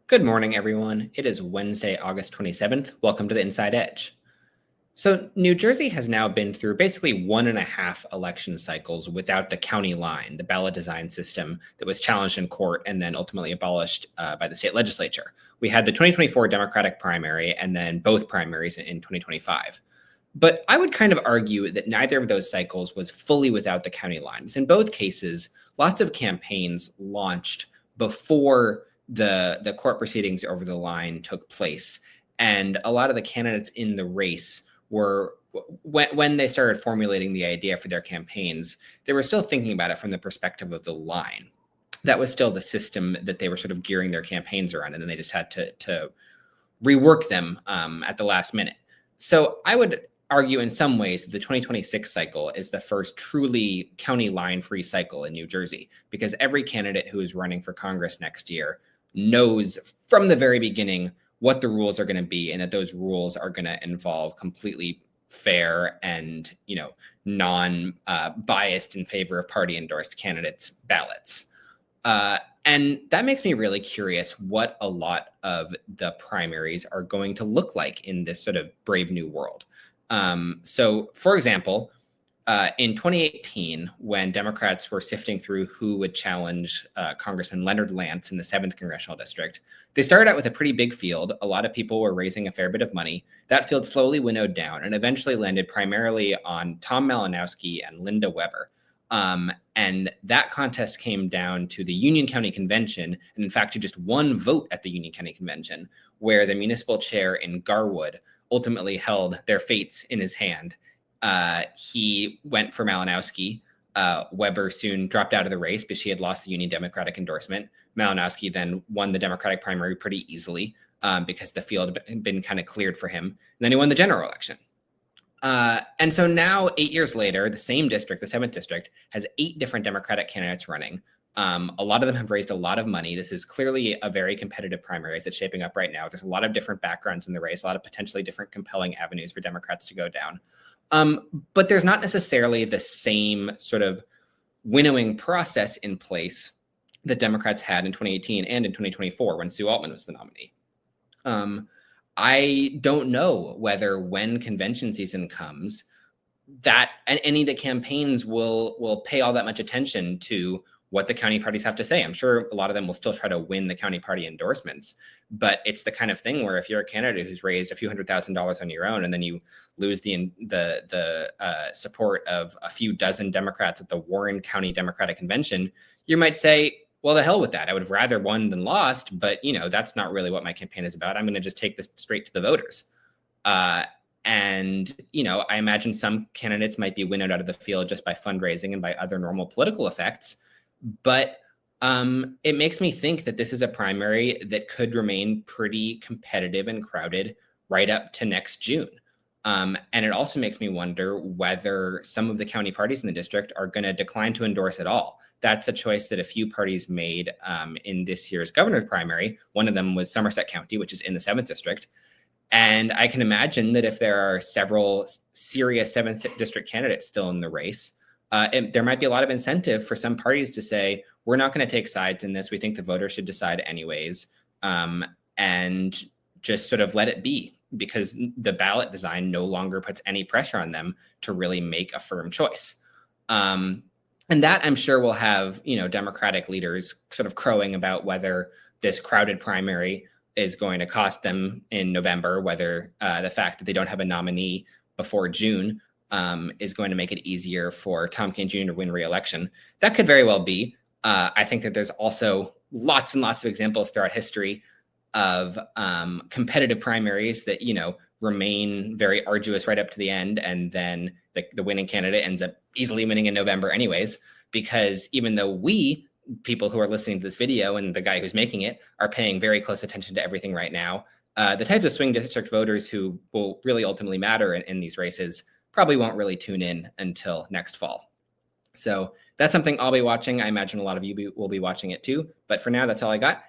Good morning, everyone. It is Wednesday, August 27th. Welcome to the Inside Edge. So, New Jersey has now been through basically 1.5 election cycles without the county line, the ballot design system that was challenged in court and then ultimately abolished by the state legislature. We had the 2024 Democratic primary and then both primaries in 2025. But I would kind of argue that neither of those cycles was fully without the county lines. In both cases, lots of campaigns launched before the court proceedings over the line took place. And a lot of the candidates in the race were, when they started formulating the idea for their campaigns, they were still thinking about it from the perspective of the line. That was still the system that they were sort of gearing their campaigns around. And then they just had to rework them at the last minute. So I would argue in some ways that the 2026 cycle is the first truly county line free cycle in New Jersey, because every candidate who is running for Congress next year knows from the very beginning what the rules are going to be and that those rules are going to involve completely fair and non-biased in favor of party endorsed candidates ballots. And that makes me really curious what a lot of the primaries are going to look like in this sort of brave new world. So, for example, in 2018, when Democrats were sifting through who would challenge Congressman Leonard Lance in the 7th Congressional District, they started out with a pretty big field. A lot of people were raising a fair bit of money. That field slowly winnowed down and eventually landed primarily on Tom Malinowski and Linda Weber. And that contest came down to the Union County Convention, and in fact, to just one vote at the Union County Convention, where the municipal chair in Garwood ultimately held their fates in his hand. He went for Malinowski. Weber soon dropped out of the race because she had lost the Union Democratic endorsement. Malinowski then won the Democratic primary pretty easily because the field had been kind of cleared for him. And then he won the general election. And so now, 8 years later, the same district, the 7th district, has 8 different Democratic candidates running. A lot of them have raised a lot of money. This is clearly a very competitive primary as it's shaping up right now. There's a lot of different backgrounds in the race, a lot of potentially different compelling avenues for Democrats to go down. But there's not necessarily the same sort of winnowing process in place that Democrats had in 2018 and in 2024 when Sue Altman was the nominee. I don't know whether when convention season comes, that and any of the campaigns will pay all that much attention to what the county parties have to say. I'm sure a lot of them will still try to win the county party endorsements, but it's the kind of thing where if you're a candidate who's raised a few $100,000s on your own and then you lose the support of a few dozen Democrats at the Warren County Democratic Convention, you might say, well, the hell with that. I would have rather won than lost, but that's not really what my campaign is about. I'm going to just take this straight to the voters. And I imagine some candidates might be winnowed out of the field just by fundraising and by other normal political effects. But it makes me think that this is a primary that could remain pretty competitive and crowded right up to next June. And it also makes me wonder whether some of the county parties in the district are going to decline to endorse at all. That's a choice that a few parties made in this year's governor's primary. One of them was Somerset County, which is in the 7th district. And I can imagine that if there are several serious 7th district candidates still in the race, there might be a lot of incentive for some parties to say, we're not going to take sides in this. We think the voters should decide anyways, and just sort of let it be, because the ballot design no longer puts any pressure on them to really make a firm choice. And that, I'm sure, will have, Democratic leaders sort of crowing about whether this crowded primary is going to cost them in November, whether the fact that they don't have a nominee before June is going to make it easier for Tom Kean Jr. to win re-election. That could very well be. I think that there's also lots and lots of examples throughout history of competitive primaries that, remain very arduous right up to the end. And then the winning candidate ends up easily winning in November anyways, because even though people who are listening to this video and the guy who's making it are paying very close attention to everything right now, the types of swing district voters who will really ultimately matter in these races probably won't really tune in until next fall. So that's something I'll be watching. I imagine a lot of you will be watching it too. But for now, that's all I got.